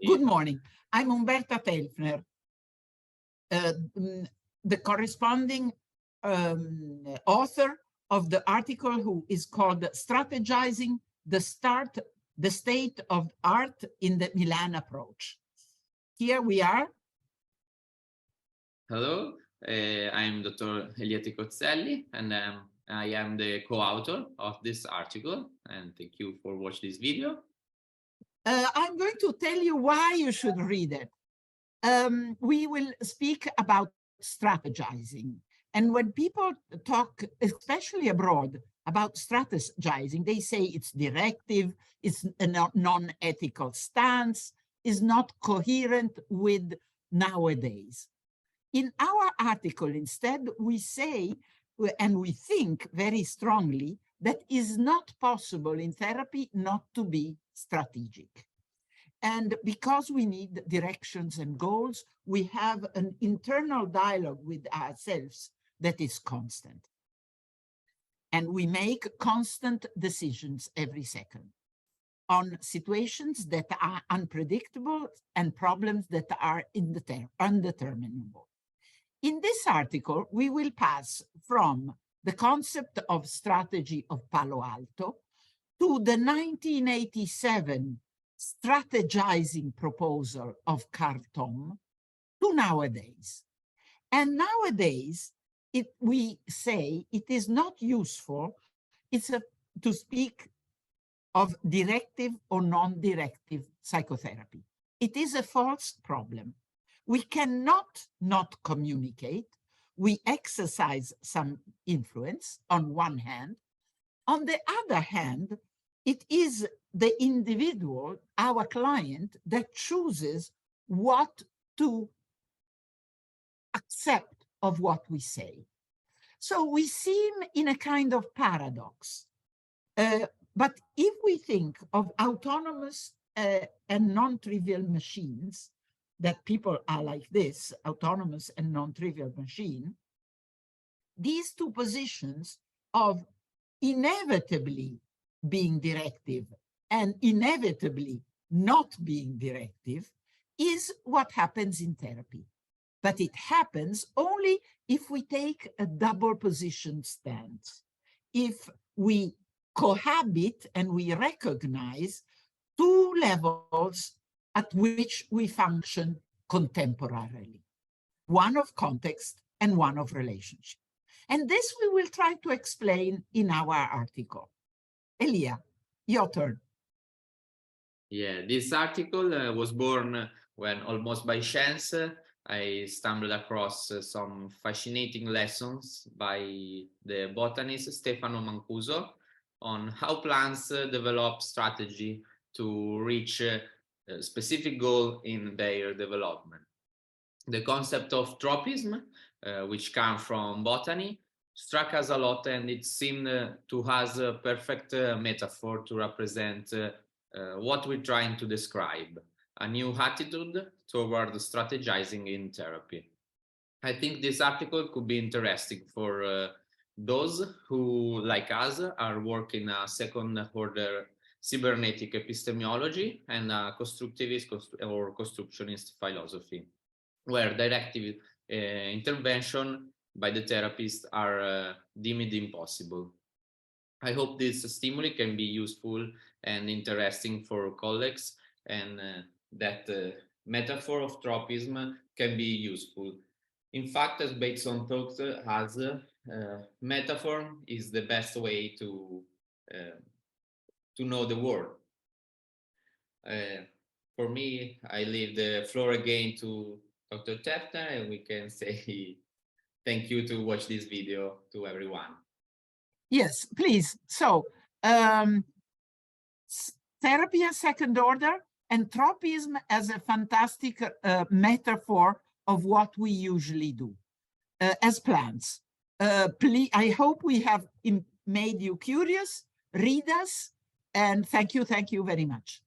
Good morning. I'm Umberta Telefener, the corresponding author of the article who is called Strategizing the State of Art in the Milan Approach. Here we are. Hello, I'm Dr. Elia Ticozzelli, and I am the co-author of this article, and thank you for watching this video. I'm going to tell you why you should read it. We will speak about strategizing. And when people talk, especially abroad, about strategizing, they say it's directive, it's a non-ethical stance, is not coherent with nowadays. In our article, instead, we say, and we think very strongly, that is not possible in therapy not to be strategic. And because we need directions and goals, we have an internal dialogue with ourselves that is constant. And we make constant decisions every second on situations that are unpredictable and problems that are undeterminable. In this article, we will pass from the concept of strategy of Palo Alto to the 1987 strategizing proposal of Karl Tomm to nowadays. And nowadays, we say it is not useful to speak of directive or non-directive psychotherapy. It is a false problem. We cannot not communicate. We exercise some influence on one hand. On the other hand, it is the individual, our client, that chooses what to accept of what we say. So we seem in a kind of paradox. But if we think of autonomous and non-trivial machines, that people are like this, autonomous and non-trivial machine, these two positions of inevitably being directive and inevitably not being directive is what happens in therapy. But it happens only if we take a double position stance, if we cohabit and we recognize two levels at which we function contemporarily, one of context and one of relationship. And this we will try to explain in our article. Elia, your turn. Yeah, this article was born when, almost by chance, I stumbled across some fascinating lessons by the botanist Stefano Mancuso on how plants develop strategy to reach a specific goal in their development. The concept of tropism, which comes from botany, struck us a lot, and it seemed to us a perfect metaphor to represent what we're trying to describe, a new attitude toward strategizing in therapy. I think this article could be interesting for those who, like us, are working a second-order cybernetic epistemology and constructivist or constructionist philosophy, where directive intervention by the therapist are deemed impossible. I hope this stimuli can be useful and interesting for colleagues, and that metaphor of tropism can be useful. In fact, as Bateson talks, as metaphor is the best way to know the world. For me, I leave the floor again to Dr. Telefener, and we can say thank you to watch this video to everyone. Yes, please. So, therapy as second order and tropism as a fantastic metaphor of what we usually do as plants. Please, I hope we have made you curious. Read us, and thank you very much.